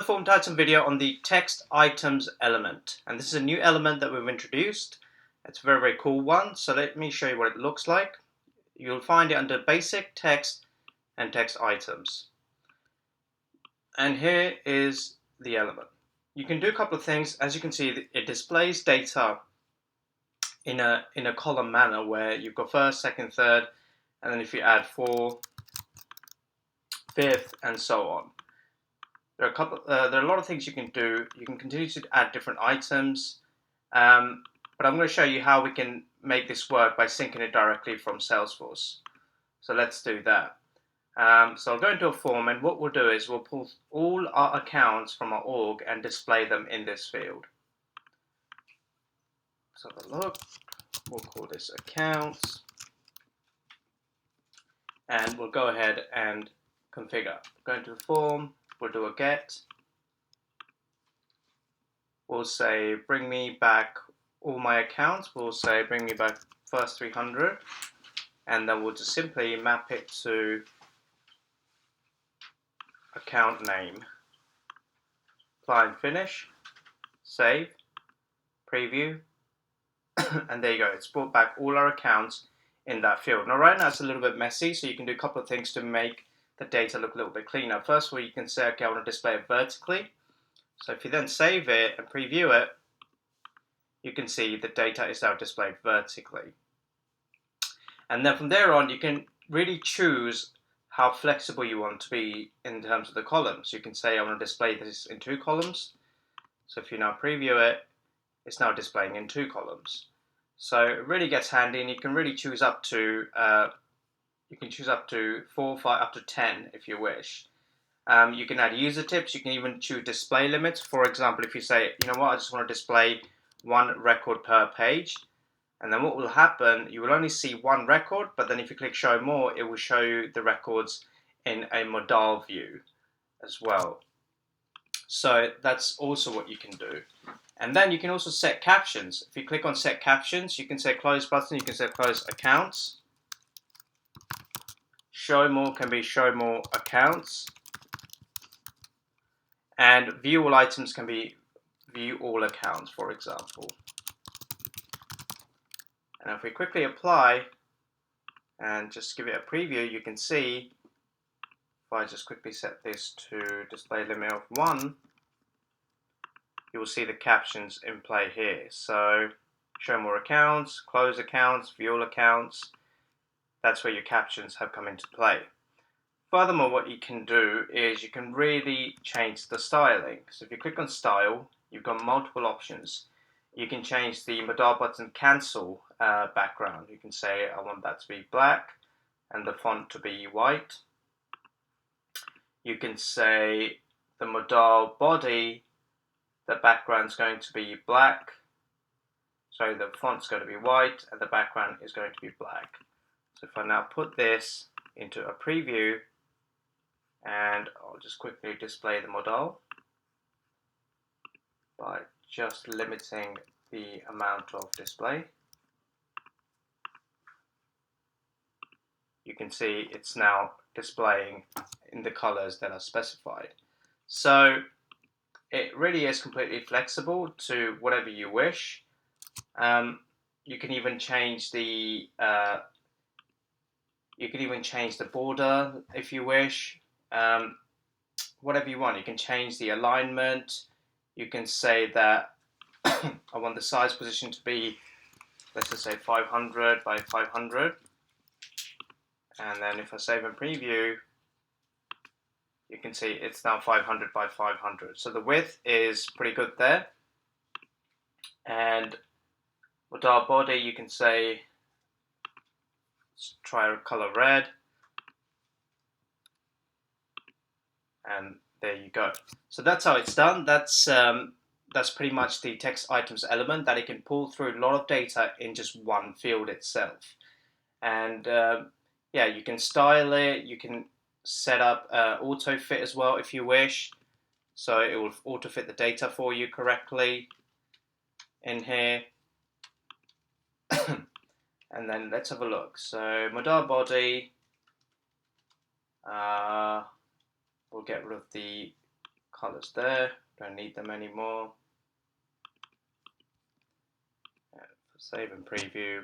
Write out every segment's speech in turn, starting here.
Formtitan video on the text items element, and this is a new element that we've introduced. It's a very cool one, so let me show you what it looks like. You'll find it under basic text and text items, and here is the element. You can do a couple of things. As you can see, it displays data in a column manner where you've got first, second, third, and then if you add fourth, fifth, and so on. There are a lot of things you can do. You can continue to add different items, but I'm going to show you how we can make this work by syncing it directly from Salesforce. So let's do that. So I'll go into a form, and what we'll do is we'll pull all our accounts from our org and display them in this field. So have a look. We'll call this accounts, and we'll go ahead and configure. Go into the form. We'll do a get. We'll say bring me back all my accounts. We'll say bring me back first 300, and then we'll just simply map it to account name. Apply and finish. Save. Preview. And there you go. It's brought back all our accounts in that field. Now right now it's a little bit messy, so you can do a couple of things to make the data look a little bit cleaner. First of all, you can say, okay, I want to display it vertically. So if you then save it and preview it, you can see the data is now displayed vertically. And then from there on, you can really choose how flexible you want to be in terms of the columns. You can say, I want to display this in 2 columns. So if you now preview it, it's now displaying in 2 columns. So it really gets handy, and you can really choose up to 4, 5, up to 10 if you wish. You can add user tips. You can even choose display limits. For example, if you say, you know what, I just want to display 1 record per page, and then what will happen, you will only see 1 record, but then if you click show more, it will show you the records in a modal view as well. So that's also what you can do. And then you can also set captions. If you click on set captions, you can say close button, you can say close accounts. Show more can be show more accounts. And view all items can be view all accounts, for example. And if we quickly apply and just give it a preview, you can see, if I just quickly set this to display limit of 1, you will see the captions in play here. So show more accounts, close accounts, view all accounts. That's where your captions have come into play. Furthermore, what you can do is you can really change the styling. So if you click on style, you've got multiple options. You can change the modal button cancel background. You can say I want that to be black and the font to be white. You can say the modal body, the background's going to be black. So the font's going to be white and the background is going to be black. So if I now put this into a preview, and I'll just quickly display the modal by just limiting the amount of display. You can see it's now displaying in the colors that are specified. So it really is completely flexible to whatever you wish. You can even change the border if you wish. Whatever you want. You can change the alignment. You can say that I want the size position to be, let's just say 500 by 500. And then if I save and preview, you can see it's now 500 by 500. So the width is pretty good there. And with our body, you can say, let's try a color red. And there you go. So that's how it's done. That's pretty much the text items element, that it can pull through a lot of data in just one field itself. And yeah, you can style it. You can set up auto fit as well if you wish. So it will auto fit the data for you correctly in here. And then let's have a look. So modal body. We'll get rid of the colors there, don't need them anymore. And save and preview.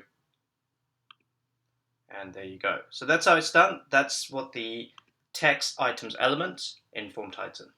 And there you go. So that's how it's done. That's what the text items element in Formtitan.